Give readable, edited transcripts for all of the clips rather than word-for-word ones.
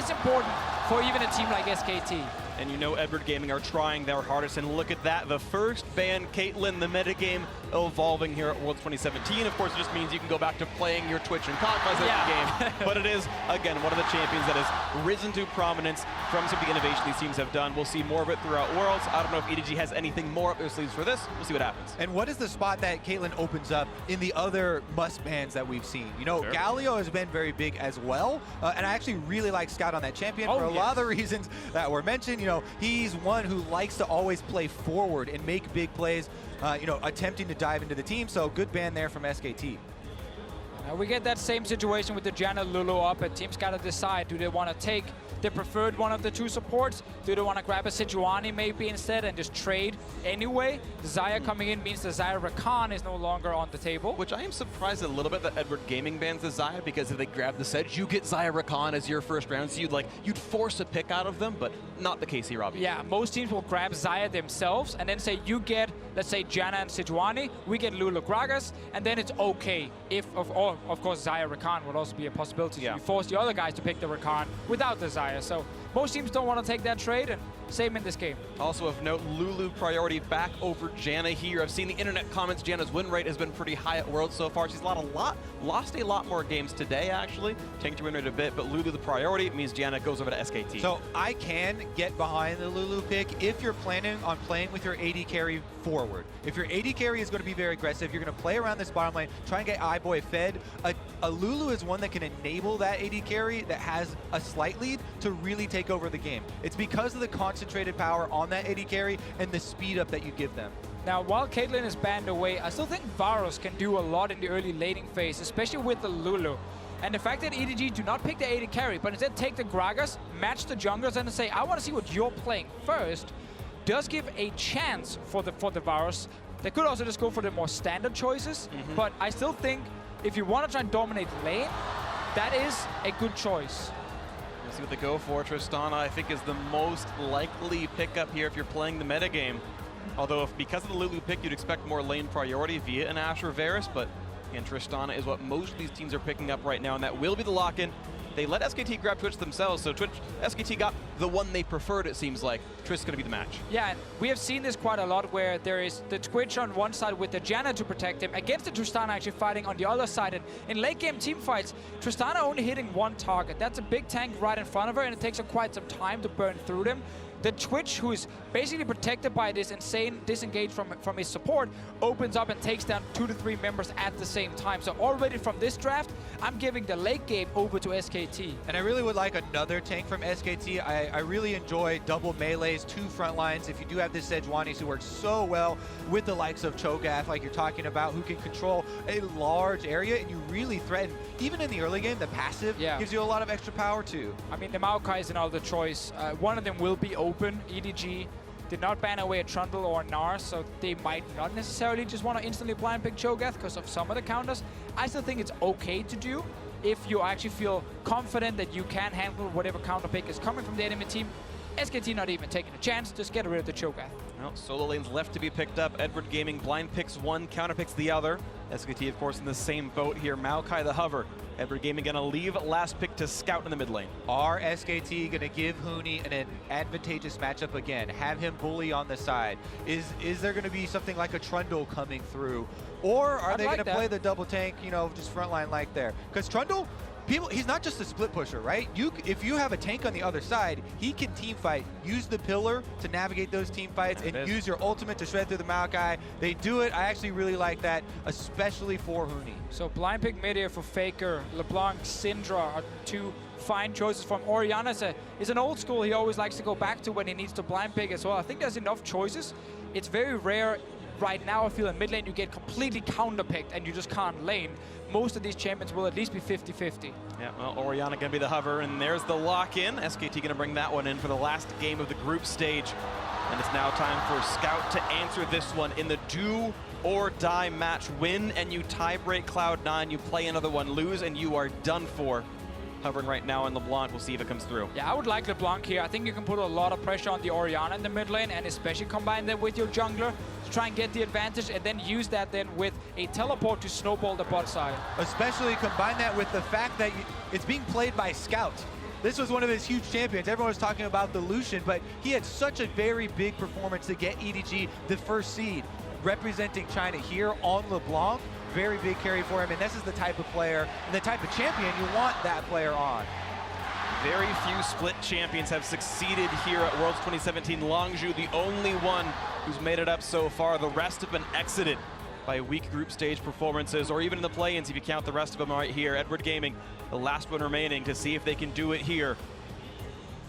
is important for even a team like SKT. And you know Edward Gaming are trying their hardest, and look at that, the first ban Caitlyn, the metagame evolving here at Worlds 2017. Of course, it just means you can go back to playing your Twitch and Cognize game, but it is, again, one of the champions that has risen to prominence from some of the innovation these teams have done. We'll see more of it throughout Worlds. I don't know if EDG has anything more up their sleeves for this. We'll see what happens. And what is the spot that Caitlyn opens up in the other must-bans that we've seen? You know, Galio has been very big as well, and I actually really like Scout on that champion for a lot of the reasons that were mentioned. You know, he's one who likes to always play forward and make big plays, you know, attempting to dive into the team. So good ban there from SKT. Now we get that same situation with the Janna Lulu up, and teams got to decide, do they want to take the preferred one of the two supports? Do they want to grab a Sejuani maybe instead and just trade anyway? Xayah coming in means the Xayah Rakan is no longer on the table. Which I am surprised a little bit that Edward Gaming bans the Xayah, because if they grab the Sedge, you get Xayah Rakan as your first round, so you'd force a pick out of them, but not the case here, Robbie. Yeah, most teams will grab Xayah themselves and then say you get, let's say, Janna and Sejuani, we get Lulu Gragas, and then it's okay if, of course, Xayah Rakan would also be a possibility. So you force the other guys to pick the Rakan without the Xayah. So most teams don't want to take that trade, and same in this game. Also of note, Lulu priority back over Janna here. I've seen the internet comments. Janna's win rate has been pretty high at Worlds so far. She's lost a lot more games today, actually. Tanked her win rate a bit, but Lulu the priority. It means Janna goes over to SKT. So I can get behind the Lulu pick if you're planning on playing with your AD carry forward. If your AD carry is going to be very aggressive, you're going to play around this bottom lane, try and get iBoy fed. A Lulu is one that can enable that AD carry that has a slight lead to really take over the game. It's because of the concentrated power on that AD carry and the speed up that you give them. Now, while Caitlyn is banned away, I still think Varus can do a lot in the early laning phase, especially with the Lulu. And the fact that EDG do not pick the AD carry, but instead take the Gragas, match the junglers, and say, I want to see what you're playing first, does give a chance for the Varus. They could also just go for the more standard choices, but I still think if you want to try and dominate lane, that is a good choice. We'll see what they go for. Tristana, I think, is the most likely pickup here if you're playing the metagame. Although, because of the Lulu pick, you'd expect more lane priority via an Ashe or Varus, but again, Tristana is what most of these teams are picking up right now, and that will be the lock-in. They let SKT grab Twitch themselves, so SKT got the one they preferred, it seems like. Trish is going to be the match. Yeah, and we have seen this quite a lot, where there is the Twitch on one side with the Janna to protect him, against the Tristana actually fighting on the other side. And in late game team fights, Tristana only hitting one target. That's a big tank right in front of her, and it takes her quite some time to burn through them. The Twitch, who is basically protected by this insane disengage from his support, opens up and takes down 2 to 3 members at the same time. So already from this draft, I'm giving the late game over to SKT. And I really would like another tank from SKT. I really enjoy double melees, 2 front lines. If you do have this Sejuani who works so well with the likes of Cho'Gath, like you're talking about, who can control a large area, and you really threaten, even in the early game, the passive gives you a lot of extra power too. I mean, the Maokai is another choice. One of them will be open. EDG did not ban away a Trundle or a Gnar, so they might not necessarily just want to instantly blind pick Cho'Gath because of some of the counters. I still think it's okay to do if you actually feel confident that you can handle whatever counter pick is coming from the enemy team. SKT not even taking a chance, just get rid of the Cho'Gath. Well, solo lanes left to be picked up. Edward Gaming blind picks one, counter picks the other. SKT, of course, in the same boat here. Maokai the hover. Edward Gaming gonna leave last pick to Scout in the mid lane. Are SKT gonna give Huni an advantageous matchup again? Have him bully on the side? Is there gonna be something like a Trundle coming through? Or are they gonna play the double tank, you know, just frontline like there? Because Trundle, he's not just a split pusher, right? If you have a tank on the other side, he can team fight. Use the pillar to navigate those team fights and use your ultimate to shred through the Maokai. They do it. I actually really like that, especially for Huni. So blind pick mid here for Faker, LeBlanc, Syndra are 2 fine choices from Orianna. Is an old school he always likes to go back to when he needs to blind pick as well. I think there's enough choices. It's very rare right now, I feel in mid lane you get completely counter-picked and you just can't lane. Most of these champions will at least be 50-50. Yeah, well, Orianna gonna be the hover, and there's the lock-in. SKT gonna bring that one in for the last game of the group stage. And it's now time for Scout to answer this one in the do or die match. Win and you tie-break Cloud9, you play another one, lose, and you are done for. Hovering right now on LeBlanc, we'll see if it comes through. Yeah, I would like LeBlanc here. I think you can put a lot of pressure on the Orianna in the mid lane, and especially combine them with your jungler to try and get the advantage, and then use that then with a teleport to snowball the bot side. Especially combine that with the fact that it's being played by Scout. this was one of his huge champions. Everyone was talking about the Lucian, but he had such a very big performance to get EDG the first seed, representing China here on LeBlanc. Very big carry for him, and this is the type of player and the type of champion you want that player on. Very few split champions have succeeded here at Worlds 2017. Longzhu, the only one who's made it up so far. The rest have been exited by weak group stage performances, or even in the play-ins if you count the rest of them right here. Edward Gaming, the last one remaining to see if they can do it here.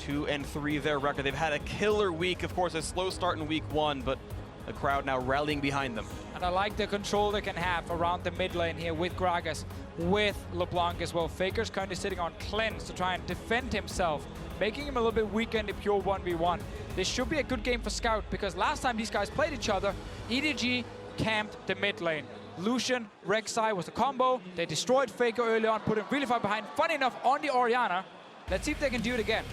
2-3 their record. They've had a killer week, of course, a slow start in week 1, but the crowd now rallying behind them. And I like the control they can have around the mid lane here with Gragas, with LeBlanc as well. Faker's currently sitting on Cleanse to try and defend himself, making him a little bit weaker in the pure 1v1. This should be a good game for Scout, because last time these guys played each other, EDG camped the mid lane. Lucian, Rek'Sai was the combo. They destroyed Faker early on, put him really far behind. Funny enough, on the Orianna. Let's see if they can do it again.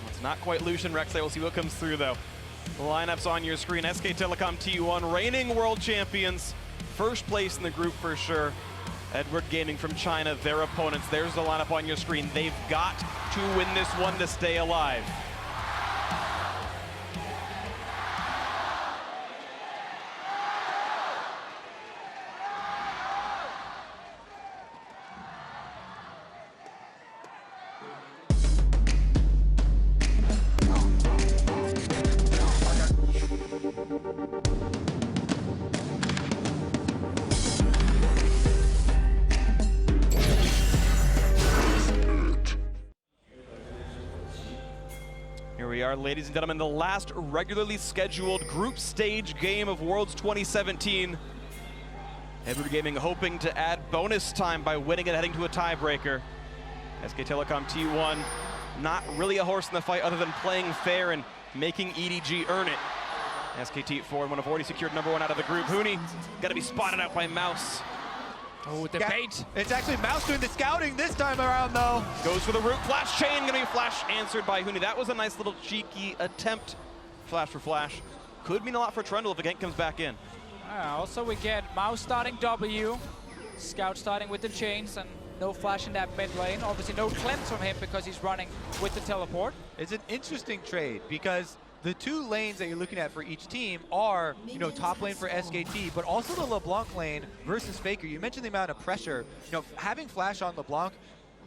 It's not quite Lucian. Rek'Sai, we'll see what comes through though. The lineups on your screen. SK Telecom T1, reigning world champions. First place in the group for sure. Edward Gaming from China, their opponents. There's the lineup on your screen. They've got to win this one to stay alive. Here we are, ladies and gentlemen, the last regularly scheduled group stage game of Worlds 2017. Edward Gaming hoping to add bonus time by winning and heading to a tiebreaker. SK Telecom T1, not really a horse in the fight other than playing fair and making EDG earn it. SKT forward, one of already secured #1 out of the group. Huni, gotta be spotted out by Mouse. Oh, the bait. It's actually Mouse doing the scouting this time around, though. Goes for the root flash chain, gonna be flash answered by Huni. That was a nice little cheeky attempt. Flash for flash. Could mean a lot for Trundle if the gank comes back in. Also, we get Mouse starting W, Scout starting with the chains, and no flash in that mid lane. Obviously, no cleanse from him because he's running with the teleport. It's an interesting trade because the two lanes that you're looking at for each team are, top lane for SKT, but also the LeBlanc lane versus Faker. You mentioned the amount of pressure. Having flash on LeBlanc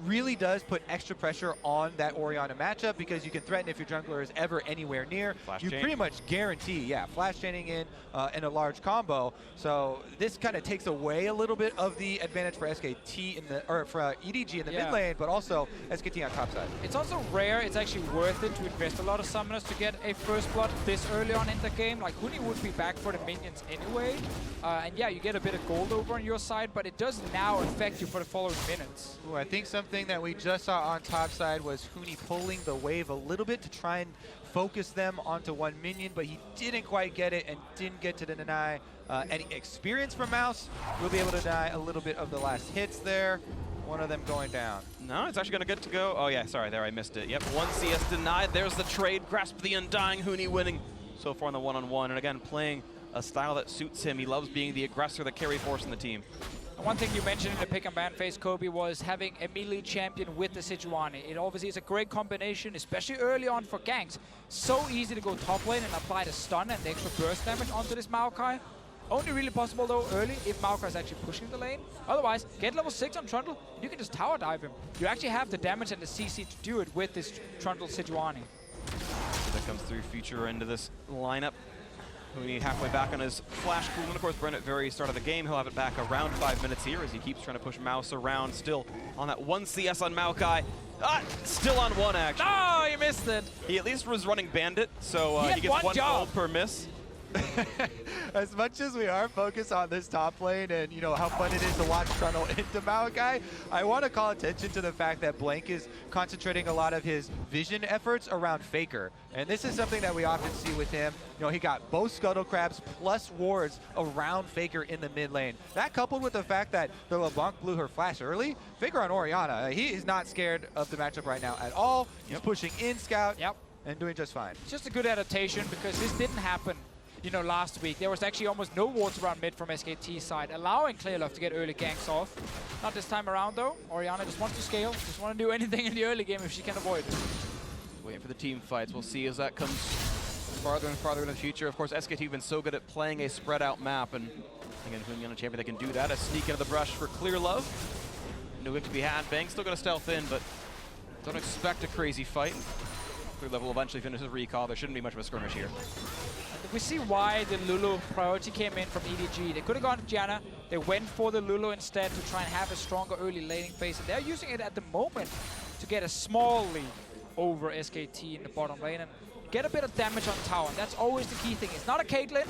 really does put extra pressure on that Orianna matchup because you can threaten if your jungler is ever anywhere near. You pretty much guarantee, flash chaining in a large combo. So this kind of takes away a little bit of the advantage for SKT for EDG in the mid lane, but also SKT on top side. It's also rare. It's actually worth it to invest a lot of summoners to get a first blood this early on in the game. Like Huni would be back for the minions anyway, and you get a bit of gold over on your side, but it does now affect you for the following minutes. Ooh, I think something that we just saw on top side was Huni pulling the wave a little bit to try and focus them onto one minion, but he didn't quite get it and didn't get to deny any experience from Mouse. We'll be able to deny a little bit of the last hits there. One of them going down. No, it's actually going to get to go. Oh yeah, sorry, there I missed it. Yep, 1 CS denied. There's the trade. Grasp the Undying. Huni winning so far in the one-on-one, and again playing a style that suits him. He loves being the aggressor, the carry force in the team. One thing you mentioned in the pick and ban phase, Kobe, was having a melee champion with the Sejuani. It obviously is a great combination, especially early on for ganks. So easy to go top lane and apply the stun and the extra burst damage onto this Maokai. Only really possible though early if Maokai is actually pushing the lane. Otherwise, get level 6 on Trundle, and you can just tower dive him. You actually have the damage and the CC to do it with this Trundle Sejuani. So that comes through future into this lineup. Huni halfway back on his flash cooldown. Of course, Brennan at very start of the game. He'll have it back around 5 minutes here as he keeps trying to push Mouse around. Still on that 1 CS on Maokai. Still on 1 action. Oh, you missed it. He at least was running Bandit, so he gets 1 gold per miss. As much as we are focused on this top lane and how fun it is to watch Trundle into Maokai, I want to call attention to the fact that Blank is concentrating a lot of his vision efforts around Faker. And this is something that we often see with him. He got both Scuttle Crabs plus wards around Faker in the mid lane. That coupled with the fact that the LeBlanc blew her flash early, Faker on Orianna, he is not scared of the matchup right now at all. He's pushing in Scout and doing just fine. It's just a good adaptation because this didn't happen you know, last week. There was actually almost no wards around mid from SKT side, allowing Clearlove to get early ganks off. Not this time around though. Orianna just wants to scale, just want to do anything in the early game if she can avoid it. Waiting for the team fights. We'll see as that comes farther and farther in the future. Of course, SKT have been so good at playing a spread out map, and again, when on a champion, they can do that. A sneak into the brush for Clearlove. No wick to be had. Bang still going to stealth in, but don't expect a crazy fight. Clearlove will eventually finish his recall. There shouldn't be much of a skirmish here. We see why the Lulu priority came in from EDG. They could have gone to Janna. They went for the Lulu instead to try and have a stronger early laning phase. And they're using it at the moment to get a small lead over SKT in the bottom lane and get a bit of damage on tower. And that's always the key thing. It's not a Caitlyn,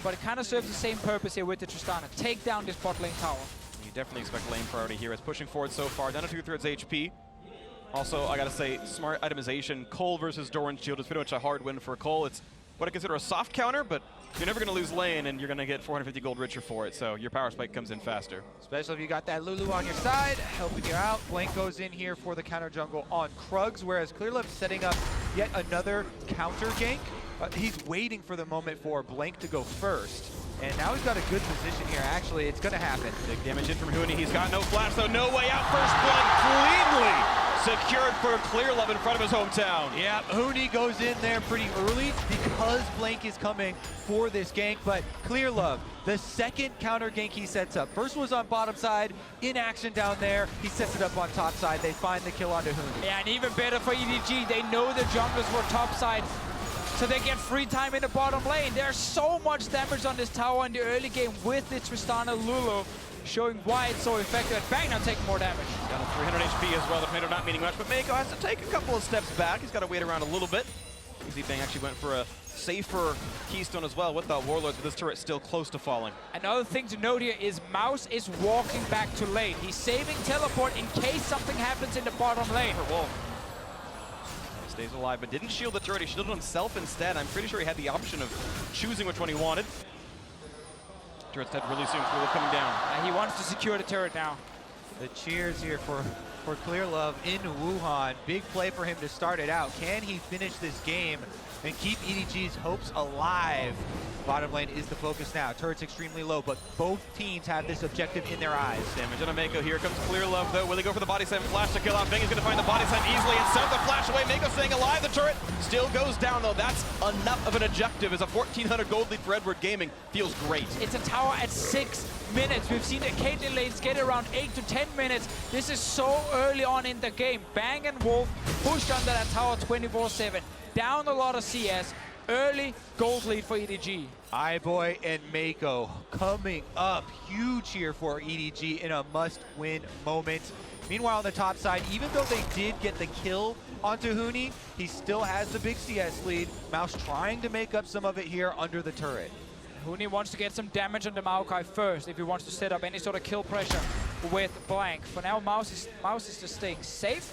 but it kind of serves the same purpose here with the Tristana. Take down this bot lane tower. You definitely expect lane priority here. It's pushing forward so far, down to 2/3 HP. Also, I gotta say, smart itemization. Cole versus Doran's Shield is pretty much a hard win for Cole. It's what I consider a soft counter, but you're never gonna lose lane, and you're gonna get 450 gold richer for it, so your power spike comes in faster. Especially if you got that Lulu on your side, helping you out. Blank goes in here for the counter jungle on Krugs, whereas Clearlove setting up yet another counter gank. He's waiting for the moment for Blank to go first. And now he's got a good position here. Actually, it's gonna happen. Big damage in from Huni. He's got no flash, though. No way out. First blood cleanly secured for Clearlove in front of his hometown. Yeah, Huni goes in there pretty early because Blank is coming for this gank, but Clearlove, the second counter gank he sets up. First was on bottom side, in action down there. He sets it up on top side. They find the kill onto Huni. Yeah, and even better for EDG. They know the junglers were top side, so they get free time in the bottom lane. There's so much damage on this tower in the early game with the Tristana Lulu, showing why it's so effective. And Bang now taking more damage. Down to 300 HP as well. The tornado not meaning much, but Mako has to take a couple of steps back. He's got to wait around a little bit. You see Bang actually went for a safer keystone as well with the Warlords, but this turret still close to falling. Another thing to note here is Mouse is walking back to lane. He's saving teleport in case something happens in the bottom lane. Wolf stays alive, but didn't shield the turret. He shielded himself instead. I'm pretty sure he had the option of choosing which one he wanted. Turret's dead really soon. Clearlove coming down. He wants to secure the turret now. The cheers here for Clearlove in Wuhan. Big play for him to start it out. Can he finish this game and keep EDG's hopes alive? Bottom lane is the focus now. Turret's extremely low, but both teams have this objective in their eyes. Damage on a Mako. Here comes Clearlove, though. Will they go for the body slam? Flash to kill out. Bang is going to find the body slam easily and set up the flash away. Mako staying alive. The turret still goes down, though. That's enough of an objective as a 1,400 gold lead for Edward Gaming. Feels great. It's a tower at 6 minutes. We've seen the Caitlyn lanes get around 8 to 10 minutes. This is so early on in the game. Bang and Wolf pushed under that tower 24/7. Down a lot of CS. Early gold lead for EDG. iBoy and Mako coming up. Huge here for EDG in a must-win moment. Meanwhile, on the top side, even though they did get the kill onto Huni, he still has the big CS lead. Mouse trying to make up some of it here under the turret. Huni wants to get some damage on the Maokai first if he wants to set up any sort of kill pressure with Blank. For now, Mouse is just staying safe.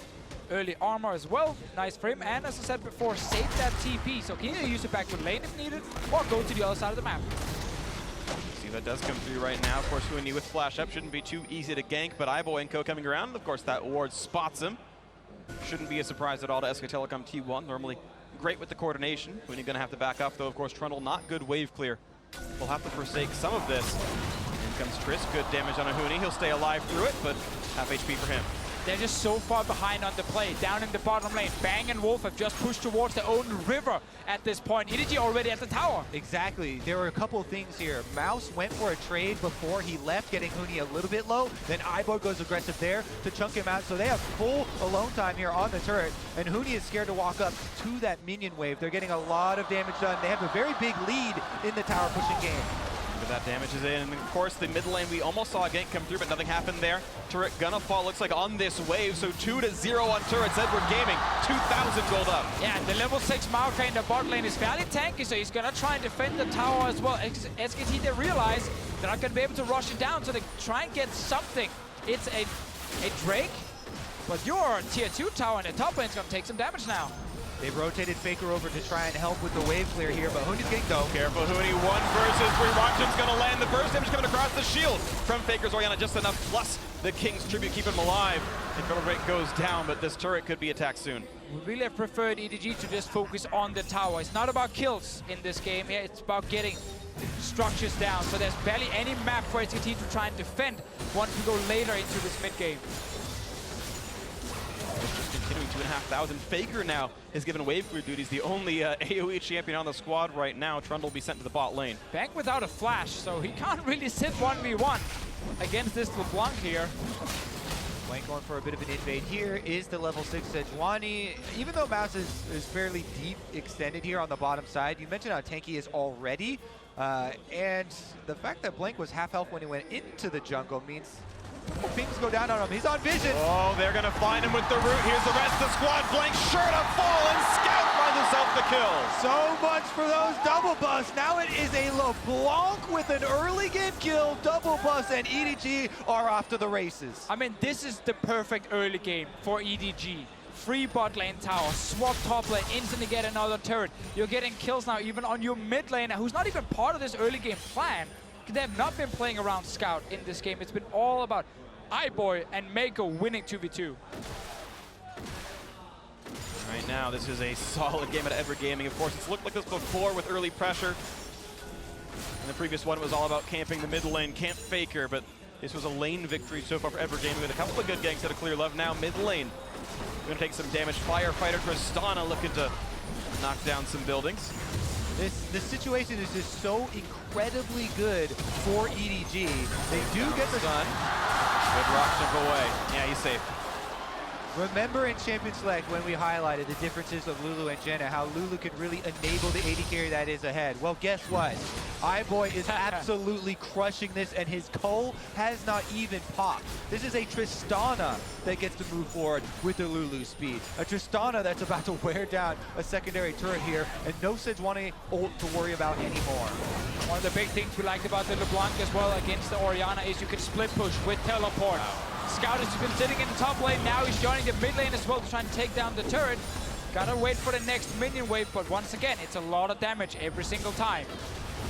Early armor as well, nice for him, and as I said before, save that TP, so he can either use it back to lane if needed, or go to the other side of the map. See, that does come through right now. Of course, Huni with flash up shouldn't be too easy to gank, but iBoy and Co coming around. Of course, that ward spots him. Shouldn't be a surprise at all to SK Telecom T1. Normally great with the coordination. Huni gonna have to back off, though. Of course, Trundle not good wave clear. We'll have to forsake some of this. In comes Triss, good damage on a Huni. He'll stay alive through it, but half HP for him. They're just so far behind on the play. Down in the bottom lane, Bang and Wolf have just pushed towards their own river at this point. EDG already at the tower. Exactly. There were a couple of things here. Mouse went for a trade before he left, getting Huni a little bit low. Then iBoy goes aggressive there to chunk him out. So they have full alone time here on the turret. And Huni is scared to walk up to that minion wave. They're getting a lot of damage done. They have a very big lead in the tower pushing game. That damage is in, and of course the mid lane, we almost saw a gank come through, but nothing happened there. Turret gonna fall, looks like on this wave, so 2-0 on turrets. Edward Gaming, 2,000 gold up. Yeah, the level 6 Maokai in the bot lane is fairly tanky, so he's gonna try and defend the tower as well. SKT, they realize they're not gonna be able to rush it down, so they try and get something. It's a Drake, but your tier 2 tower in the top lane is gonna take some damage now. They rotated Faker over to try and help with the wave clear here, but Hooney's getting go. Careful, Hooney, 1 versus 3. Rockton's gonna land the burst damage coming across the shield from Faker's Orianna, just enough, plus the King's Tribute keep him alive. Incredible Break goes down, but this turret could be attacked soon. We really have preferred EDG to just focus on the tower. It's not about kills in this game here, it's about getting structures down. So there's barely any map for SKT to try and defend once we go later into this mid game. Just continuing 2,500. Faker now is given wave clear duties, the only AoE champion on the squad right now. Trundle will be sent to the bot lane. Bank without a flash, so he can't really sit 1v1 against this LeBlanc here. Blank going for a bit of an invade here is the level 6 Sejuani. Even though Mouse is fairly deep extended here on the bottom side, you mentioned how tanky he is already. And the fact that Blank was half health when he went into the jungle means things go down on him. He's on vision. Oh, they're going to find him with the root. Here's the rest of the squad. Blank sure to fall, and Scout finds himself the kill. So much for those double busts. Now it is a LeBlanc with an early game kill, double bust, and EDG are off to the races. I mean, this is the perfect early game for EDG. Free bot lane tower, swap top lane, instantly get another turret. You're getting kills now even on your mid laner, who's not even part of this early game plan. They have not been playing around Scout in this game. It's been all about iBoy and Mako winning 2v2. Right now, this is a solid game at Edward Gaming. Of course, it's looked like this before with early pressure. In the previous one, it was all about camping the mid lane, camp Faker, but this was a lane victory so far for Edward Gaming with a couple of good ganks that are clear love. Now mid lane, we're going to take some damage. Firefighter Tristana looking to knock down some buildings. This situation is just so incredibly good for EDG. They do get the stun. Good rock jump away. Yeah, he's safe. Remember in Champion Select when we highlighted the differences of Lulu and Jenna, how Lulu could really enable the AD carry that is ahead. Well, guess what? iBoy is absolutely crushing this, and his Cole has not even popped. This is a Tristana that gets to move forward with the Lulu speed. A Tristana that's about to wear down a secondary turret here, and no Sejuani ult to worry about anymore. One of the big things we liked about the LeBlanc as well against the Orianna is you can split push with teleport. Scout has been sitting in the top lane, now he's joining the mid lane as well to try and take down the turret. Gotta wait for the next minion wave, but once again, it's a lot of damage every single time.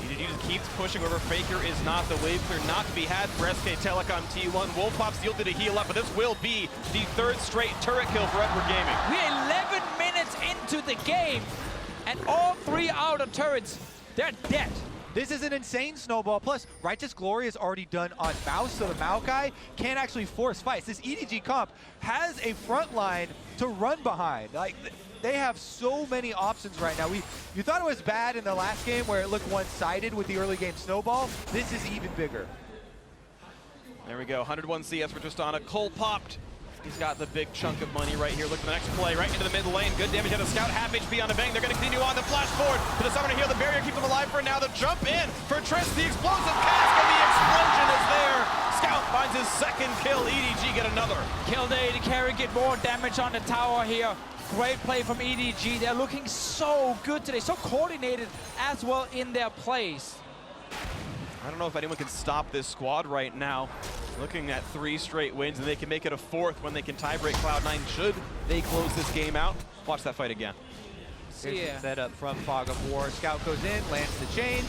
EDG just keeps pushing over. Faker is not the wave clear, not to be had for SK Telecom T1. Wolf Pop's yielded to heal up, but this will be the 3rd straight turret kill for Edward Gaming. We're 11 minutes into the game, and all 3 outer turrets, they're dead. This is an insane snowball. Plus, Righteous Glory is already done on Mouse, so the Maokai can't actually force fights. This EDG comp has a front line to run behind. Like, they have so many options right now. You thought it was bad in the last game where it looked one-sided with the early game snowball. This is even bigger. There we go, 101 CS for Tristana. Cole popped. He's got the big chunk of money right here. Look at the next play, right into the mid lane. Good damage on the Scout, half HP on the Bang. They're going to continue on the flash forward to the Summoner heal. The barrier keeps them alive for now. The jump in for Trist, the explosive cast, and the explosion is there. Scout finds his 2nd kill. EDG get another. Kill the AD carry, get more damage on the tower here. Great play from EDG. They're looking so good today, so coordinated as well in their plays. I don't know if anyone can stop this squad right now. Looking at 3 straight wins, and they can make it a 4th when they can tiebreak Cloud9 should they close this game out. Watch that fight again. Here's the setup from Fog of War. Scout goes in, lands the chain.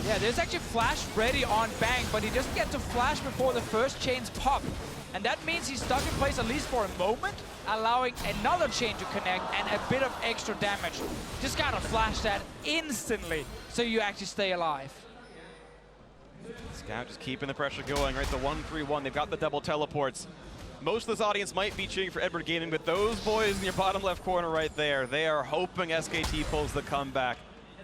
Yeah, there's actually flash ready on Bang, but he doesn't get to flash before the first chains pop. And that means he's stuck in place at least for a moment, allowing another chain to connect and a bit of extra damage. Just gotta flash that instantly so you actually stay alive. Scout just keeping the pressure going, right? The 1-3-1, they've got the double teleports. Most of this audience might be cheering for Edward Gaming, but those boys in your bottom left corner right there, they are hoping SKT pulls the comeback.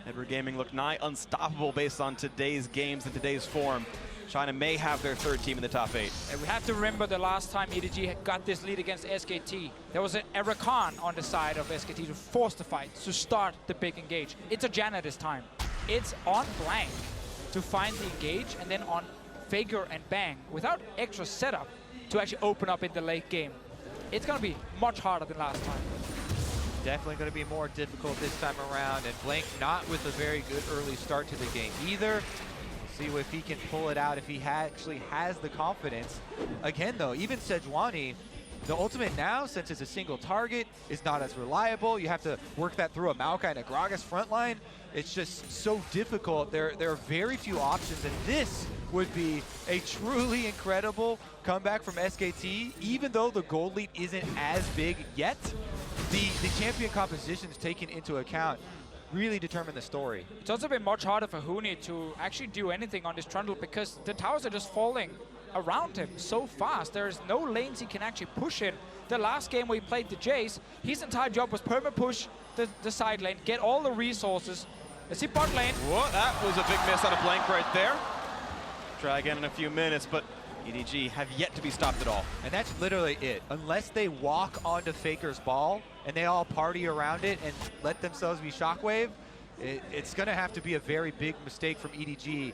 Edward Gaming look nigh unstoppable based on today's games and today's form. China may have their 3rd team in the top 8. And we have to remember the last time EDG got this lead against SKT. There was an Rakan on the side of SKT to force the fight, to start the big engage. It's a Janna this time. It's on Blank to find the engage, and then on Faker and Bang without extra setup to actually open up in the late game. It's going to be much harder than last time. Definitely going to be more difficult this time around, and Blank not with a very good early start to the game either. We'll see if he can pull it out, if he actually has the confidence. Again though, even Sejuani, The ultimate now, since it's a single target, is not as reliable. You have to work that through a Maokai and a Gragas front line. It's just so difficult. There are very few options, and this would be a truly incredible comeback from SKT. Even though the gold lead isn't as big yet, the champion compositions taken into account really determine the story. It's also been much harder for Huni to actually do anything on this Trundle because the towers are just falling around him so fast. There's no lanes he can actually push in. The last game where he played the Jace, his entire job was perma-push the side lane, get all the resources. Let's see bot lane. Whoa, that was a big miss on a blank right there. Try again in a few minutes, but EDG have yet to be stopped at all. And that's literally it. Unless they walk onto Faker's ball and they all party around it and let themselves be Shockwave, it's going to have to be a very big mistake from EDG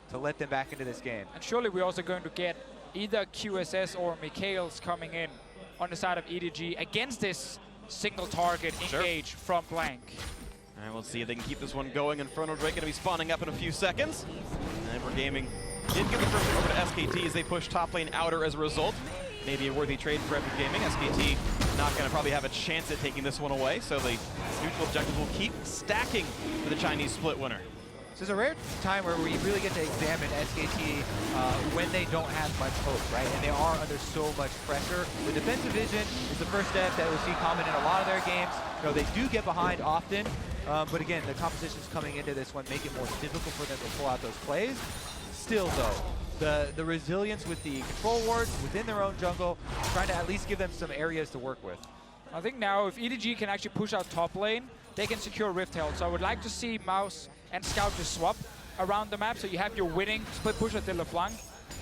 to let them back into this game. And surely we're also going to get either QSS or Mikhail's coming in on the side of EDG against this single target engage from blank. And we'll see if they can keep this one going. Inferno Drake going to be spawning up in a few seconds. And Ever Gaming did give the first over to SKT as they push top lane outer as a result. Maybe a worthy trade for Ever Gaming. SKT not going to probably have a chance at taking this one away, so the neutral objective will keep stacking for the Chinese split winner. So it's a rare time where we really get to examine SKT when they don't have much hope, right? And they are under so much pressure. The defensive vision is the first step that we'll see common in a lot of their games. You know, they do get behind often, but again, the compositions coming into this one make it more difficult for them to pull out those plays. Still, though, the resilience with the control wards within their own jungle, trying to at least give them some areas to work with. I think now if EDG can actually push out top lane, they can secure Rift Herald. So I would like to see Mouse and Scout just swap around the map, so you have your winning split push at the LeBlanc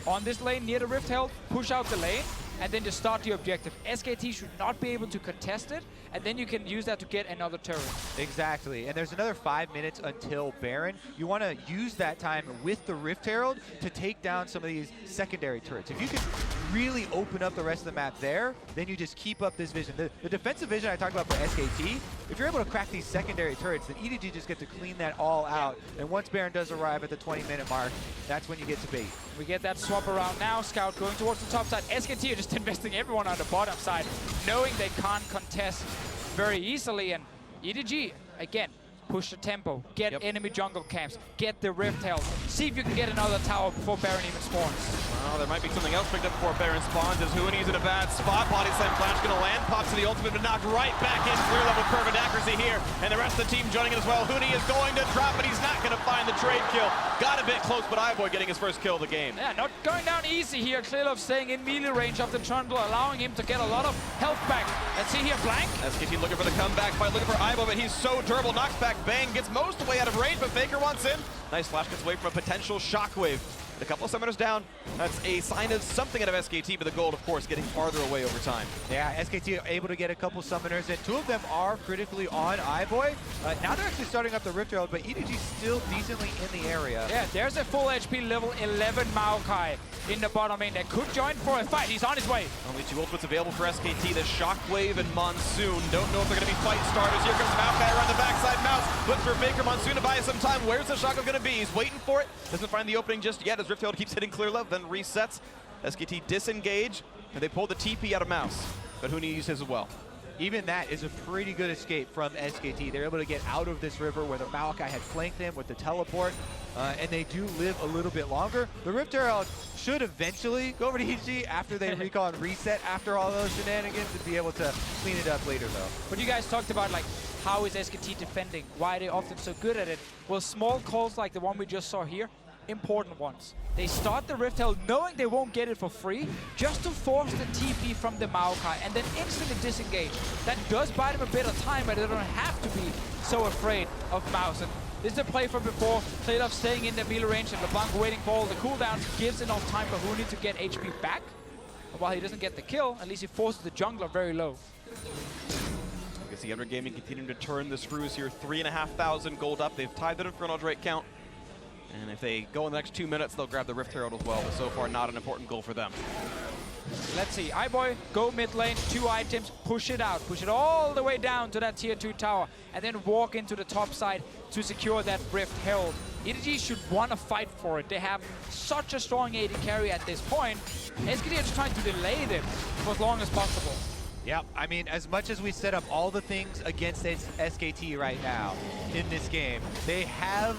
on this lane near the Rift Herald, push out the lane, and then just start the objective. SKT should not be able to contest it, and then you can use that to get another turret. Exactly, and there's another 5 minutes until Baron. You want to use that time with the Rift Herald to take down some of these secondary turrets. If you can really open up the rest of the map there, then you just keep up this vision. The defensive vision I talked about for SKT, if you're able to crack these secondary turrets, then EDG just get to clean that all out. And once Baron does arrive at the 20-minute mark, that's when you get to bait. We get that swap around now. Scout going towards the top side. SKT are just investing everyone on the bottom side, knowing they can't contest very easily. And EDG, again, push the tempo, get enemy jungle camps, get the Rift Herald, see if you can get another tower before Baron even spawns. Well, there might be something else picked up before Baron spawns as Huni's in a bad spot. Body slam flash going to land, pops to the ultimate, but knocked right back in. Clear level perfect accuracy here, and the rest of the team joining it as well. Huni is going to drop, but he's not going to find the trade kill. Got a bit close, but Iboy getting his first kill of the game. Yeah, not going down easy here. Clearlove staying in melee range of the Trundle, allowing him to get a lot of health back. Let's see here, Blank. SKT looking for the comeback fight, looking for Iboy, but he's so durable. Knocks back, bang, gets most way out of range, but Faker wants in. Nice flash gets away from a potential shockwave. A couple of summoners down. That's a sign of something out of SKT, but the gold, of course, getting farther away over time. Yeah, SKT are able to get a couple summoners, and 2 of them are critically on Iboy. Now they're actually starting up the Rift Herald, but EDG still decently in the area. Yeah, there's a full HP level 11 Maokai in the bottom lane that could join for a fight. He's on his way. Only 2 ultimates available for SKT, the Shockwave and Monsoon. Don't know if they're going to be fight starters. Here comes Maokai around the backside. Mouse looks for Faker. Monsoon to buy some time. Where's the Shockwave going to be? He's waiting for it. Doesn't find the opening just yet as Rift Herald keeps hitting clear love, then resets. SKT disengage, and they pull the TP out of Mouse. But Huni used his as well. Even that is a pretty good escape from SKT. They're able to get out of this river where the Maokai had flanked them with the teleport, and they do live a little bit longer. The Rift Herald should eventually go over to EDG after they recall and reset after all those shenanigans and be able to clean it up later, though. But you guys talked about, like, how is SKT defending? Why are they often so good at it? Well, small calls like the one we just saw here, important ones. They start the Rift Herald knowing they won't get it for free, just to force the TP from the Maokai and then instantly disengage. That does buy them a bit of time, but they don't have to be so afraid of Mouse. And this is a play from before. Telecom staying in the melee range and LeBlanc waiting for all the cooldowns gives enough time for Huni to get HP back. And while he doesn't get the kill, at least he forces the jungler very low. You can see Ever Gaming continuing to turn the screws here. 3,500 gold up. They've tied that Inferno Drake count. And if they go in the next 2 minutes, they'll grab the Rift Herald as well. But so far, not an important goal for them. Let's see. iBoy, go mid lane, 2 items, push it out. Push it all the way down to that tier 2 tower, and then walk into the top side to secure that Rift Herald. EDG should want to fight for it. They have such a strong AD carry at this point. SKT is trying to delay them for as long as possible. Yeah, I mean, as much as we set up all the things against SKT right now in this game, they have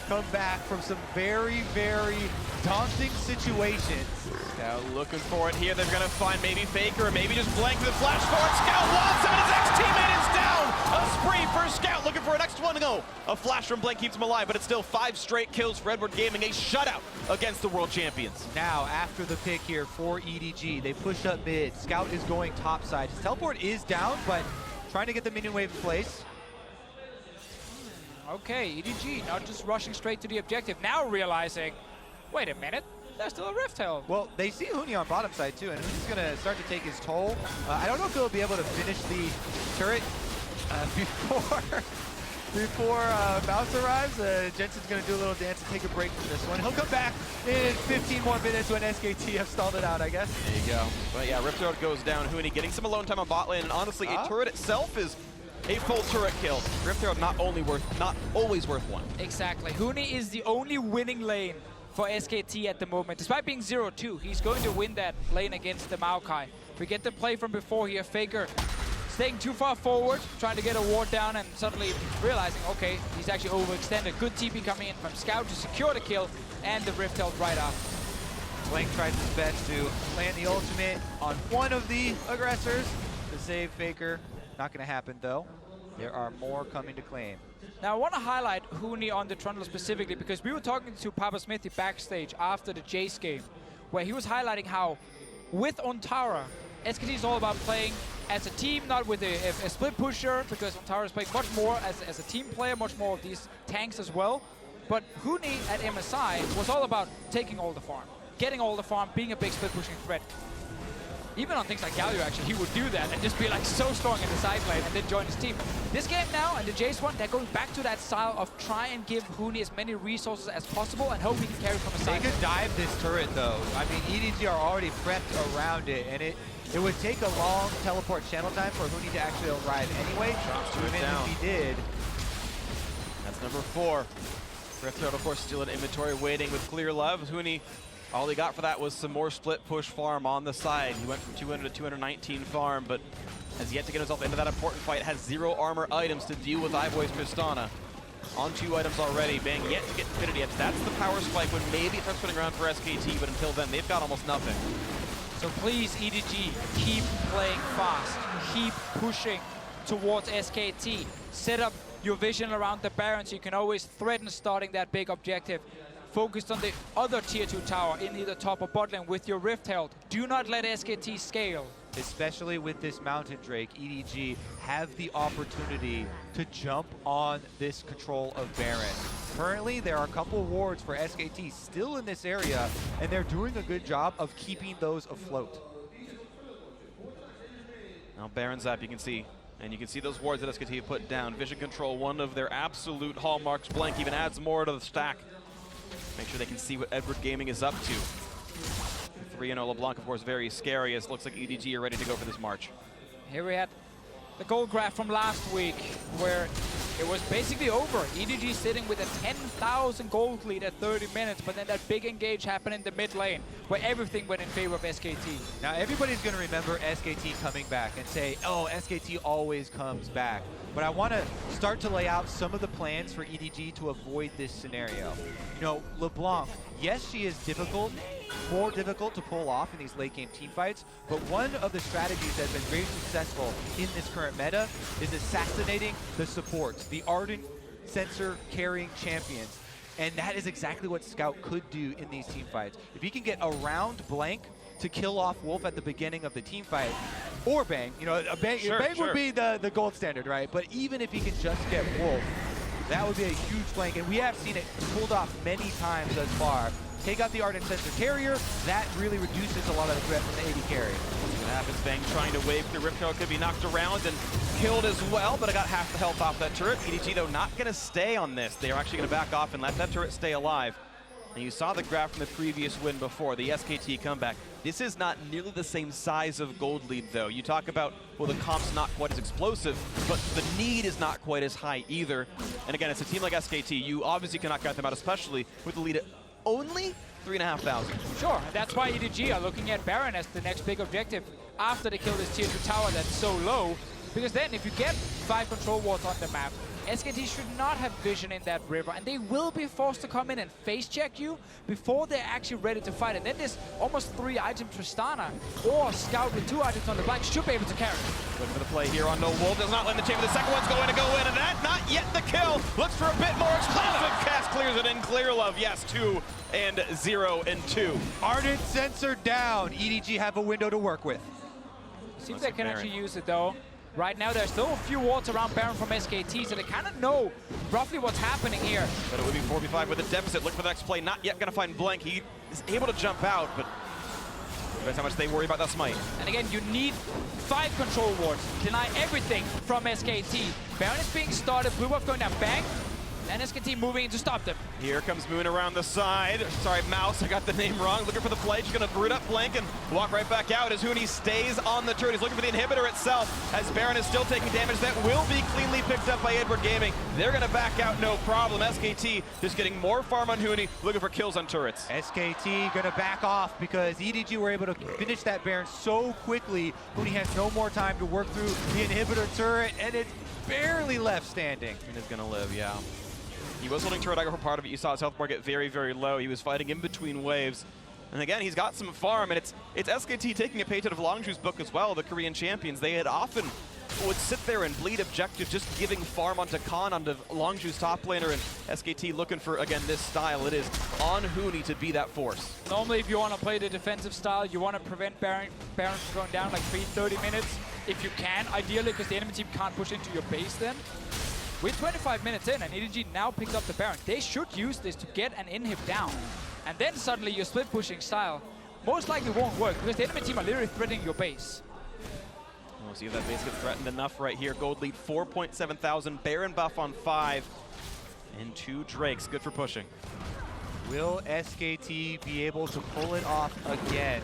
come back from some very, very daunting situations. Scout looking for it here. They're going to find maybe Faker or maybe just blank the flash forward. Scout wants him and his ex-teammate is down. A spree for Scout looking for an next one to go. A flash from Blank keeps him alive, but it's still 5 straight kills for Edward Gaming, a shutout against the world champions. Now, after the pick here for EDG, they push up mid. Scout is going top side. His teleport is down, but trying to get the minion wave in place. Okay, EDG not just rushing straight to the objective, now realizing, wait a minute, there's still a Rift Herald. Well, they see Huni on bottom side too, and Huni's going to start to take his toll. I don't know if he'll be able to finish the turret before Mouse arrives. Jensen's going to do a little dance and take a break from this one. He'll come back in 15 more minutes when SKT have stalled it out, I guess. There you go. But yeah, Rift Herald goes down. Huni getting some alone time on bot lane, and honestly, a turret itself is a full turret kill. Rift Herald not always worth one. Exactly. Huni is the only winning lane for SKT at the moment. Despite being 0-2, he's going to win that lane against the Maokai. We get the play from before here. Faker staying too far forward, trying to get a ward down, and suddenly realizing, okay, he's actually overextended. Good TP coming in from Scout to secure the kill, and the Rift Herald right after. Blank tries his best to land the ultimate on one of the aggressors to save Faker. Not going to happen, though. There are more coming to claim. Now, I want to highlight Huni on the Trundle specifically because we were talking to Papa Smithy backstage after the Jace game, where he was highlighting how, with Ontara, SKT is all about playing as a team, not with a split pusher, because Ontara is playing much more as a team player, much more of these tanks as well. But Huni at MSI was all about taking all the farm, getting all the farm, being a big split pushing threat. Even on things like Galio, actually, he would do that and just be like so strong in the side lane and then join his team. This game now, and the Jace one, they're going back to that style of try and give Huni as many resources as possible and hope he can carry from a side. They could dive this turret, though. I mean, EDG are already prepped around it, and it would take a long teleport channel time for Huni to actually arrive anyway. Even if he did. That's number 4. Rift Herald, of course, still in inventory, waiting with clear love. Huni, all he got for that was some more split push farm on the side. He went from 200 to 219 farm, but has yet to get himself into that important fight. Has 0 armor items to deal with iBoy's Tristana. On 2 items already. Bang yet to get Infinity Edge. That's the power spike when maybe it starts putting around for SKT, but until then, they've got almost nothing. So please, EDG, keep playing fast. Keep pushing towards SKT. Set up your vision around the Baron so you can always threaten starting that big objective. Focused on the other tier 2 tower in either top or bot lane with your Rift Herald. Do not let SKT scale. Especially with this Mountain Drake, EDG have the opportunity to jump on this control of Baron. Currently, there are a couple wards for SKT still in this area, and they're doing a good job of keeping those afloat. Now Baron's up, you can see. And you can see those wards that SKT have put down. Vision control, one of their absolute hallmarks. Blank even adds more to the stack. Make sure they can see what Edward Gaming is up to. 3-0 LeBlanc, of course, very scary, as it looks like EDG are ready to go for this march. Here we had the gold graph from last week, where it was basically over. EDG sitting with a 10,000 gold lead at 30 minutes, but then that big engage happened in the mid lane, where everything went in favor of SKT. Now, everybody's going to remember SKT coming back and say, oh, SKT always comes back. But I want to start to lay out some of the plans for EDG to avoid this scenario. You know, LeBlanc, yes, she is difficult, more difficult to pull off in these late game team fights, but one of the strategies that has been very successful in this current meta is assassinating the supports, the Ardent sensor carrying champions. And that is exactly what Scout could do in these team fights. If he can get around Blank to kill off Wolf at the beginning of the team fight, or Bang, you know, Bang would be the gold standard, right? But even if he can just get Wolf, that would be a huge flank, and we have seen it pulled off many times thus far. Take out the Ardent Sensor Carrier, that really reduces a lot of the threat from the AD carry. What happens, Bang trying to wave through Rift Herald, could be knocked around and killed as well, but I got half the health off that turret. EDG, though, not going to stay on this. They are actually going to back off and let that turret stay alive. And you saw the graph from the previous win before, the SKT comeback. This is not nearly the same size of gold lead, though. You talk about, well, the comp's not quite as explosive, but the need is not quite as high either. And again, it's a team like SKT. You obviously cannot count them out, especially with the lead at only 3,500. Sure, and that's why EDG are looking at Baron as the next big objective after they kill this tier 2 tower that's so low. Because then if you get 5 control wards on the map, SKT should not have vision in that river, and they will be forced to come in and face check you before they're actually ready to fight. And then this almost 3-item Tristana or Scout with 2 items on the flank should be able to carry. Looking for the play here on No Wolf, does not land the chamber. The second one's going to go in, and that not yet the kill. Looks for a bit more explosive. Cast clears it in. Clear Love, yes, 2 and 0 and 2. Ardent sensor down. EDG have a window to work with. Seems they can actually use it though. Right now, there's still a few wards around Baron from SKT, so they kind of know roughly what's happening here. But it would be 4v5 with a deficit. Look for the next play. Not yet going to find Blank. He is able to jump out, but depends how much they worry about that smite. And again, you need 5 control wards. Deny everything from SKT. Baron is being started. Blue buff going down. Bang. And SKT moving in to stop them. Here comes Moon around the side. Sorry, Mouse, I got the name wrong. Looking for the play. She's going to root up Blank and walk right back out as Huni stays on the turret. He's looking for the inhibitor itself as Baron is still taking damage. That will be cleanly picked up by Edward Gaming. They're going to back out, no problem. SKT just getting more farm on Huni, looking for kills on turrets. SKT going to back off because EDG were able to finish that Baron so quickly. Huni has no more time to work through the inhibitor turret, and it's barely left standing. And is going to live, yeah. He was holding turret for part of it. You saw his health bar get very, very low. He was fighting in between waves. And again, he's got some farm, and it's SKT taking a page out of Longju's book as well, the Korean champions. They had often would sit there and bleed objective, just giving farm onto Khan, onto Longju's top laner, and SKT looking for, again, this style. It is on Huni to be that force. Normally, if you want to play the defensive style, you want to prevent Baron from going down like 30 minutes, if you can, ideally, because the enemy team can't push into your base then. With 25 minutes in, and EDG now picks up the Baron. They should use this to get an inhib down. And then suddenly your split pushing style most likely won't work because the enemy team are literally threatening your base. We'll see if that base gets threatened enough right here. Gold lead 4.7 thousand. Baron buff on 5. And 2 Drakes. Good for pushing. Will SKT be able to pull it off again?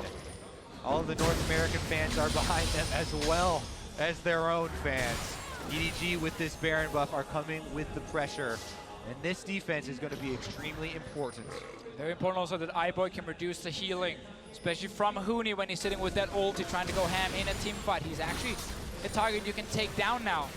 All of the North American fans are behind them as well as their own fans. EDG with this Baron buff are coming with the pressure, and this defense is going to be extremely important. Very important also that iBoy can reduce the healing, especially from Huni when he's sitting with that ulti trying to go ham in a team fight. He's actually a target you can take down now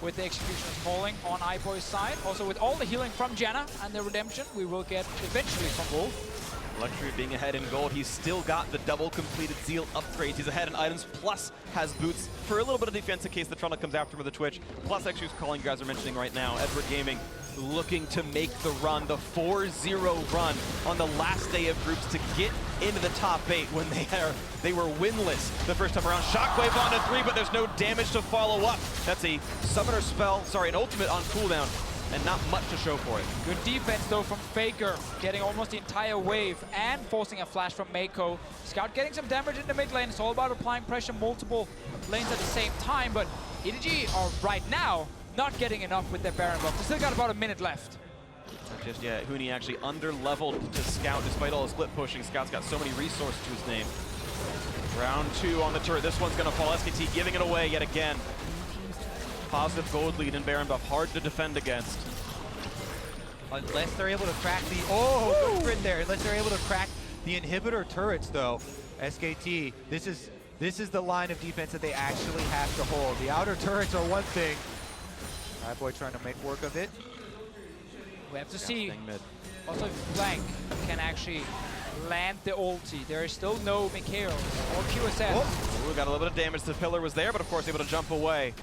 with the Executioner's falling on iBoy's side. Also with all the healing from Janna and the redemption, we will get eventually from Wolf. Luxury being ahead in gold, he's still got the double completed Zeal upgrades. He's ahead in items, plus has boots for a little bit of defense in case the Trundle comes after him with a Twitch. Plus, actually, who's calling you guys are mentioning right now, Edward Gaming looking to make the run, the 4-0 run on the last day of groups to get into the top 8 when they were winless the first time around. Shockwave onto 3, but there's no damage to follow up. That's a summoner spell, sorry, an ultimate on cooldown, and not much to show for it. Good defense though from Faker, getting almost the entire wave and forcing a flash from Mako. Scout getting some damage in the mid lane. It's all about applying pressure multiple lanes at the same time, but EDG are right now not getting enough with their Baron buff. They still got about a minute left. Just yet, Huni actually under-leveled to Scout despite all his split pushing. Scout's got so many resources to his name. Round 2 on the turret. This one's gonna fall. SKT giving it away yet again. Positive gold lead in Baron buff, hard to defend against. Unless they're able to crack the, good crit there. Unless they're able to crack the inhibitor turrets though. SKT, this is the line of defense that they actually have to hold. The outer turrets are one thing. iBoy trying to make work of it. We have to see also if Blank can actually land the ulti. There is still no Mikhail or QSS. Oh, got a little bit of damage. The pillar was there, but of course able to jump away.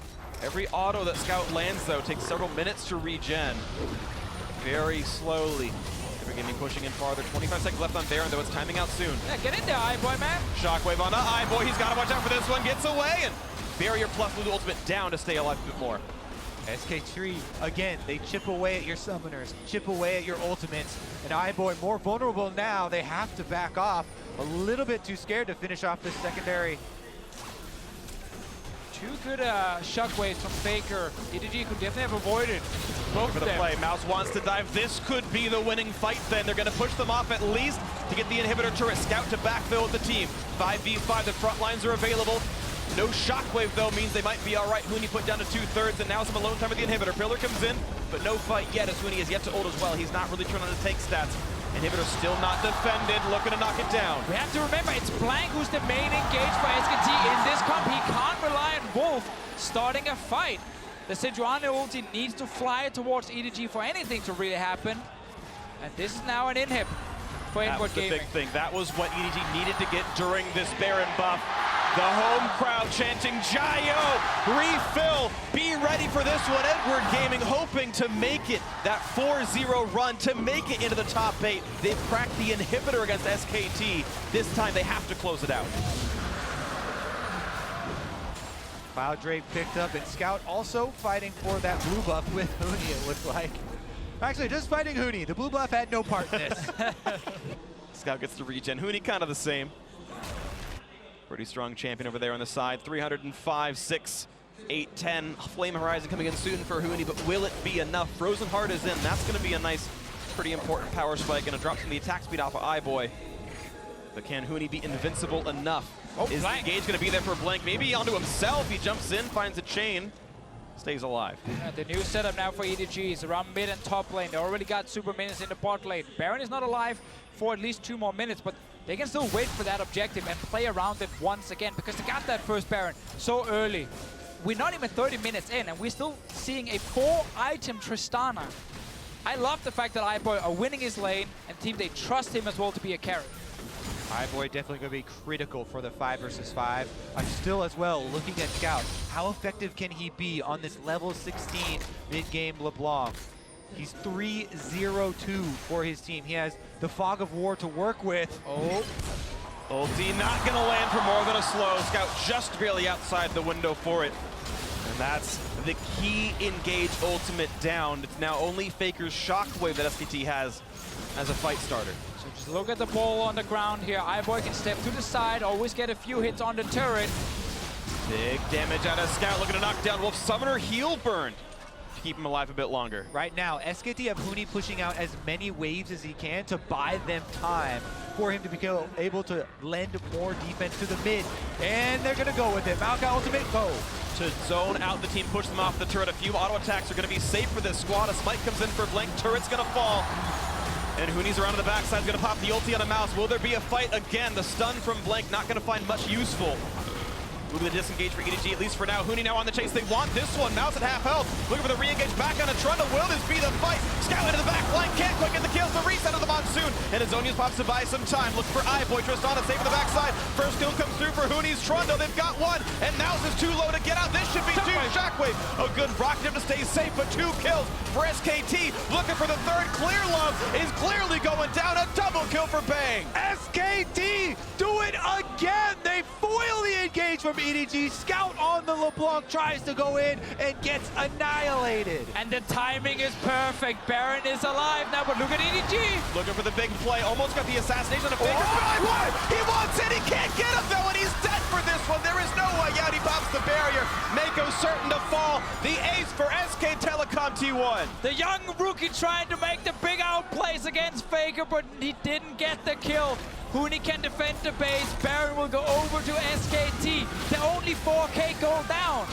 Every auto that Scout lands, though, takes several minutes to regen. Very slowly. Edward Gaming pushing in farther. 25 seconds left on Baron, though. It's timing out soon. Yeah, get in there, iBoy, man. Shockwave on iBoy. He's got to watch out for this one. Gets away, and barrier plus Lulu ultimate down to stay alive a bit more. SK3, again, they chip away at your summoners, chip away at your ultimates, and iBoy more vulnerable now. They have to back off. A little bit too scared to finish off this secondary. Two good shockwaves from Faker. EDG could definitely have avoided both For of the them. play, Mouse wants to dive. This could be the winning fight then. They're going to push them off at least to get the inhibitor turret. Scout to backfill with the team. 5v5, the front lines are available. No shockwave though means they might be all right. Huni put down to 2/3 and now some alone time with the inhibitor. Pillar comes in, but no fight yet as Huni is yet to ult as well. He's not really turned on the tank stats. Inhibitor still not defended, looking to knock it down. We have to remember, it's Blank who's the main engage for SKT in this comp. He can't rely on Wolf starting a fight. The Sejuani ulti needs to fly towards EDG for anything to really happen. And this is now an inhib for That Inward was the Gaming. big thing. That was what EDG needed to get during this Baron buff. The home crowd chanting, Jayo, refill, be ready for this one. Edward Gaming hoping to make it that 4-0 run, to make it into the top 8. They've cracked the inhibitor against SKT. This time they have to close it out. Cloud Drake picked up, and Scout also fighting for that blue buff with Huni, it looked like. Actually, just fighting Huni. The blue buff had no part in this. Scout gets to regen. Huni kind of the same. Pretty strong champion over there on the side. 305, 6, 8, 10. Flame Horizon coming in soon for Huni, but will it be enough? Frozen Heart is in. That's going to be a nice, pretty important power spike. Going to drop some of the attack speed off of iBoy. But can Huni be invincible enough? Oh, is Blank. the engage going to be there for Blank? Maybe onto himself. He jumps in, finds a chain, stays alive. The new setup now for EDG is around mid and top lane. They already got super minions in the bot lane. Baron is not alive for at least 2 more minutes, but they can still wait for that objective and play around it once again because they got that first Baron so early. We're not even 30 minutes in and we're still seeing a 4-item Tristana. I love the fact that iBoy are winning his lane and team, they trust him as well to be a carry. iBoy definitely going to be critical for the 5 versus 5. I'm still as well looking at Scout. How effective can he be on this level 16 mid-game LeBlanc? He's 3-0-2 for his team. He has the Fog of War to work with. Oh. Ulti not going to land for more than a slow. Scout just barely outside the window for it. And that's the key engage ultimate down. It's now only Faker's Shockwave that SKT has as a fight starter. So just look at the ball on the ground here. iBoy can step to the side, always get a few hits on the turret. Big damage out of Scout, looking to knock down Wolf. Summoner heal burned to keep him alive a bit longer. Right now, SKT have Huni pushing out as many waves as he can to buy them time for him to be able to lend more defense to the mid. And they're going to go with it. Maokai ultimate, go. To zone out the team, push them off the turret. A few auto attacks are going to be safe for this squad. A smite comes in for Blank. Turret's going to fall. And Huni's around to the backside, going to pop the ulti on a Mouse. Will there be a fight again? The stun from Blank not going to find much useful. Moving the disengage for EDG, at least for now. Huni now on the chase. They want this one. Mouse at half health. Looking for the re-engage back on a Trundle. Will this be the fight? Scout into the back. Blank can't quite get the kills. The reset of the Monsoon. And Azonius pops to buy some time. Looking for iBoy. Tristana safe on the backside. First kill comes through for Huni's Trundle. They've got one. And Mouse is too low to get out. This should be two. Shockwave. A good rocket to stay safe, but 2 kills for SKT. Looking for the third. Clear Love is clearly going down. A double kill for Bang. SKT do it again. They foil the engage from EDG. Scout on the LeBlanc tries to go in and gets annihilated. And the timing is perfect. Baron is alive now, but look at EDG. Looking for the big play. Almost got the assassination of Faker. He wants it. He can't get him though, and he's dead for this one. There is no way out. He pops the barrier. Mako certain to fall. The ace for SK Telecom T1. The young rookie trying to make the big outplays against Faker, but he didn't get the kill. Huni can defend the base. Baron will go over to SKT. The only 4K go down.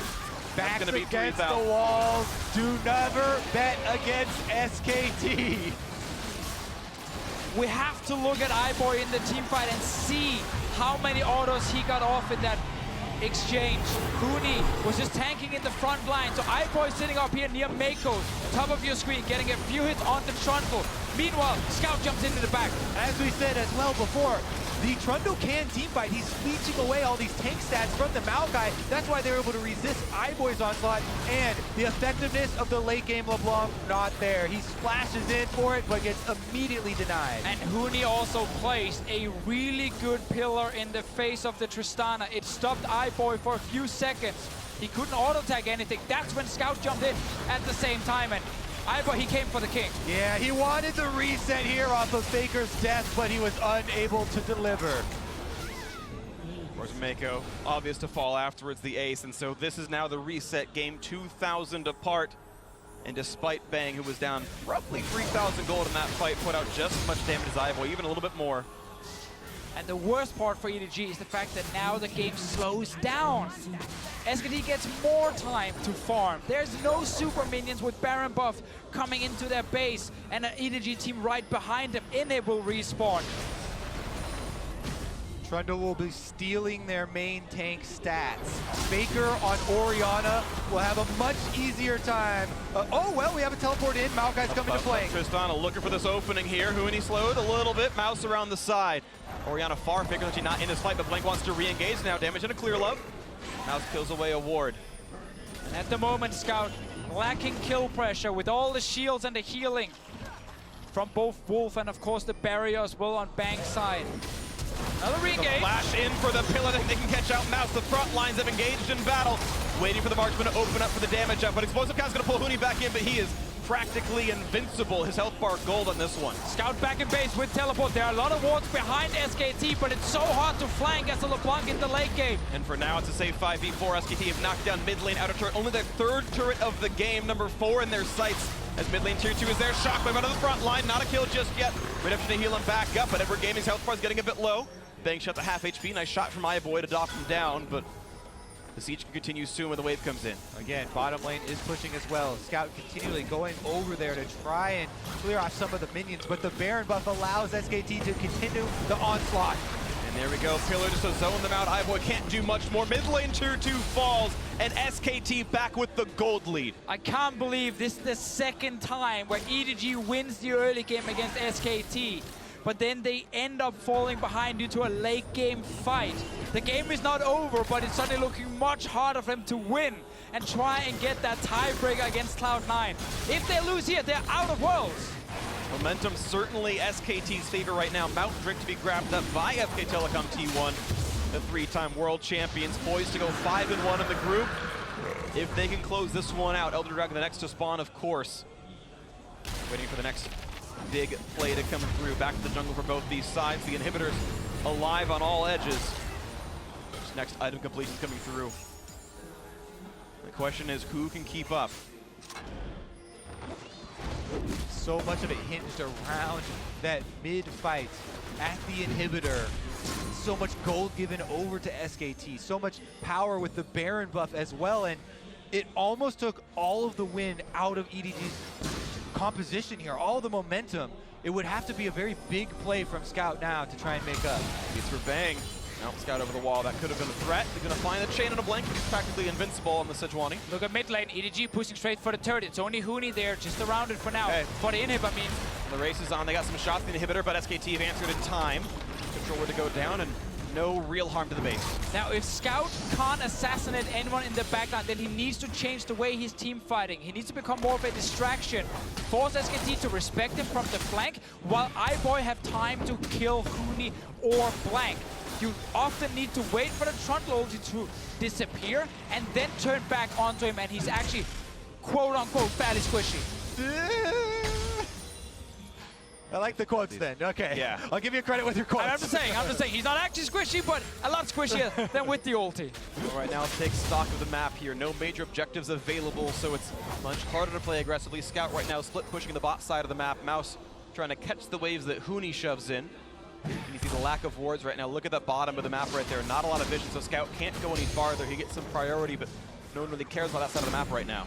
Backs gonna be against 3,000. the walls. Do never bet against SKT. We have to look at iBoy in the team fight and see how many autos he got off in that exchange. Huni was just tanking in the front line, so iBoy sitting up here near Mako, top of your screen, getting a few hits on the Trundle. Meanwhile, Scout jumps into the back. As we said as well before, the Trundle can teamfight. He's leeching away all these tank stats from the Maokai. That's why they were able to resist iBoy's onslaught, and the effectiveness of the late game LeBlanc not there. He splashes in for it, but gets immediately denied. And Huni also placed a really good pillar in the face of the Tristana. It stopped iBoy for a few seconds. He couldn't auto-tag anything. That's when Scout jumped in at the same time, and iBoy, he came for the king. Yeah, he wanted the reset here off of Faker's death, but he was unable to deliver. Course Mako, obvious to fall afterwards, the ace, and so this is now the reset game, 2,000 apart. And despite Bang, who was down roughly 3,000 gold in that fight, put out just as much damage as Iboy, even a little bit more. And the worst part for EDG is the fact that now the game slows down. SKT gets more time to farm. There's no super minions with Baron buff coming into their base, and an EDG team right behind them. Inhib will respawn. Trundle will be stealing their main tank stats. Faker on Orianna will have a much easier time. Oh, well, we have a teleport in. Maokai's coming to play. Tristana looking for this opening here. Huni slowed a little bit. Mouse around the side. Orianna far. Faker actually not in this fight, but Blank wants to re-engage now. Damage and a clear love. Mouse kills away a ward. And at the moment, Scout lacking kill pressure with all the shields and the healing from both Wolf and, of course, the barrier as well on Bang's side. Another re-engage. Flash in for the pillar that they can catch out Mouse. The front lines have engaged in battle. Waiting for the marksman to open up for the damage up, but Explosive Cat's gonna pull Huni back in, but he is practically invincible. His health bar gold on this one. Scout back in base with teleport. There are a lot of wards behind SKT, but it's so hard to flank as a LeBlanc in the late game. And for now, it's a safe 5v4. SKT have knocked down mid lane outer turret. Only their third turret of the game, number 4 in their sights. As mid lane tier 2 is there. Shockwave out of the front line. Not a kill just yet. Redemption to heal him back up, but Edward Gaming's health bar is getting a bit low. Bang shot to half HP. Nice shot from Iboy to dock him down, but the siege can continue soon when the wave comes in. Again, bottom lane is pushing as well. Scout continually going over there to try and clear off some of the minions, but the Baron buff allows SKT to continue the onslaught. And there we go. Pillar just to zone them out. Iboy can't do much more. Mid lane tier 2 falls, and SKT back with the gold lead. I can't believe this is the second time where EDG wins the early game against SKT. But then they end up falling behind due to a late game fight. The game is not over, but it's suddenly looking much harder for them to win and try and get that tiebreaker against Cloud9. If they lose here, they're out of Worlds. Momentum certainly SKT's favor right now. Mountain Drink to be grabbed up by FK Telecom T1. The 3-time world champions poised to go 5-1 in the group. If they can close this one out, Elder Dragon the next to spawn, of course. Waiting for the next big play to come through. Back to the jungle for both these sides. The inhibitors alive on all edges. This next item completion coming through. The question is, who can keep up? So much of it hinged around that mid fight at the inhibitor. So much gold given over to SKT. So much power with the Baron buff as well. And it almost took all of the win out of EDG's composition here, all the momentum. It would have to be a very big play from Scout now to try and make up. It's for Bang. Now Scout over the wall. That could have been a threat. They're going to find a chain on a blink. He's practically invincible on the Sejuani. Look at mid lane. EDG pushing straight for the turret. It's only Huni there, just around it for now. Okay. For the inhib, I mean. The race is on. They got some shots in the inhibitor, but SKT have answered in time. Controller to go down, and no real harm to the base. Now, if Scout can't assassinate anyone in the backline, then he needs to change the way he's team fighting. He needs to become more of a distraction. Force SKT to respect him from the flank, while Iboy have time to kill Huni or Blank. You often need to wait for the Trundle ulti to disappear and then turn back onto him, and he's actually, quote-unquote, fairly squishy. I like the quotes then. Okay. Yeah. I'll give you credit with your quotes. I'm just saying, he's not actually squishy, but a lot squishier than with the ulti. All right, now let's take stock of the map here. No major objectives available, so it's much harder to play aggressively. Scout right now split pushing the bot side of the map. Mouse trying to catch the waves that Huni shoves in. And you see the lack of wards right now. Look at the bottom of the map right there. Not a lot of vision, so Scout can't go any farther. He gets some priority, but no one really cares about that side of the map right now.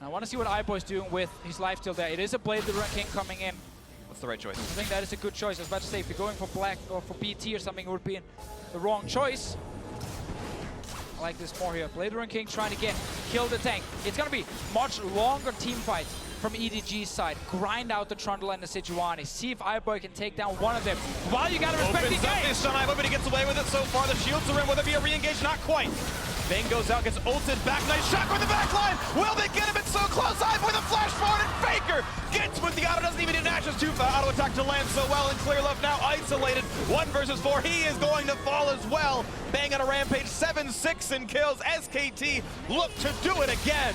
I want to see what Iboy's doing with his lifesteal there. It is a Blade the Run King coming in. That's the right choice. I think that is a good choice. I was about to say, if you're going for Black or for BT or something, it would be the wrong choice. I like this more here. Blade the Run King trying to kill the tank. It's going to be much longer team fights from EDG's side. Grind out the Trundle and the Sejuani. See if Iboy can take down one of them. While you got to respect the game. Opens up Iboy, but he gets away with it so far. The shields are in. Will there be a re-engage? Not quite. Bang goes out, gets ulted back. Nice shot with the back line. Will they get him? It's so close. Iboy the flash forward, and Faker gets with the auto. Doesn't even need an Ashes 2 auto attack to land so well. And Clear Love now isolated. 1 versus 4. He is going to fall as well. Bang on a rampage. 7-6 in kills. SKT look to do it again.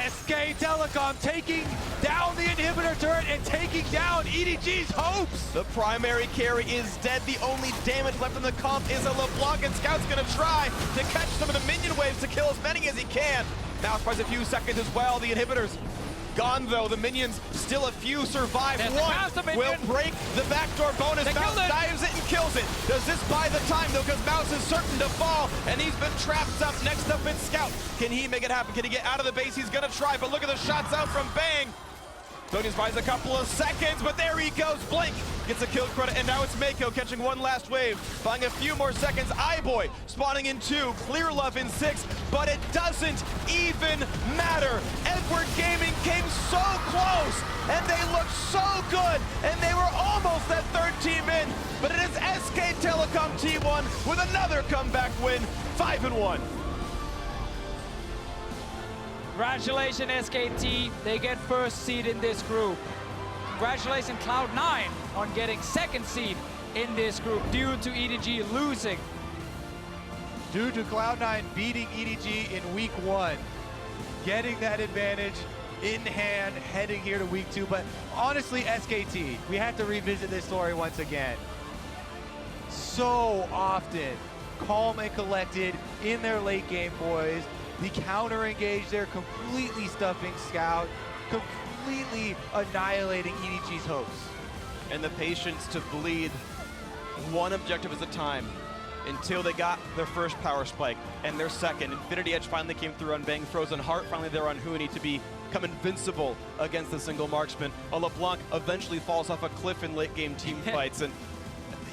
SK Telecom taking down the inhibitor turret and taking down down EDG's hopes. The primary carry is dead. The only damage left in the comp is a LeBlanc, and Scout's gonna try to catch some of the minion waves to kill as many as he can. Mouse buys a few seconds as well. The inhibitors gone though. The minions still a few survive. There's One will break the backdoor bonus. Mouse dives it and kills it. Does this buy the time though? Because Mouse is certain to fall, and he's been trapped up. Next up it's Scout. Can he make it happen? Can he get out of the base? He's gonna try, but look at the shots out from Bang. Donius buys a couple of seconds, but there he goes. Blink gets a kill credit, and now it's Mako catching one last wave, buying a few more seconds. iBoy spawning in 2, Clear Love in 6, but it doesn't even matter. Edward Gaming came so close, and they looked so good, and they were almost that third team in, but it is SK Telecom T1 with another comeback win, 5-1. Congratulations, SKT. They get first seed in this group. Congratulations, Cloud9, on getting second seed in this group due to EDG losing. Due to Cloud9 beating EDG in week 1, getting that advantage in hand, heading here to week 2. But honestly, SKT, we have to revisit this story once again. So often, calm and collected in their late game, boys. The counter engage there, completely stuffing Scout, completely annihilating EDG's hopes. And the patience to bleed one objective at a time until they got their first power spike and their second. Infinity Edge finally came through on Bang. Frozen Heart finally there on Huni to become invincible against the single marksman. A LeBlanc eventually falls off a cliff in late game team fights. And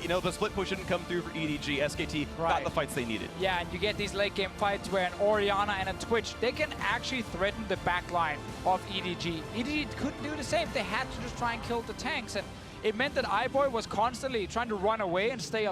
you know, the split push didn't come through for EDG. SKT got the fights they needed. Yeah, and you get these late game fights where an Orianna and a Twitch, they can actually threaten the backline of EDG. EDG couldn't do the same. They had to just try and kill the tanks, and it meant that iBoy was constantly trying to run away and stay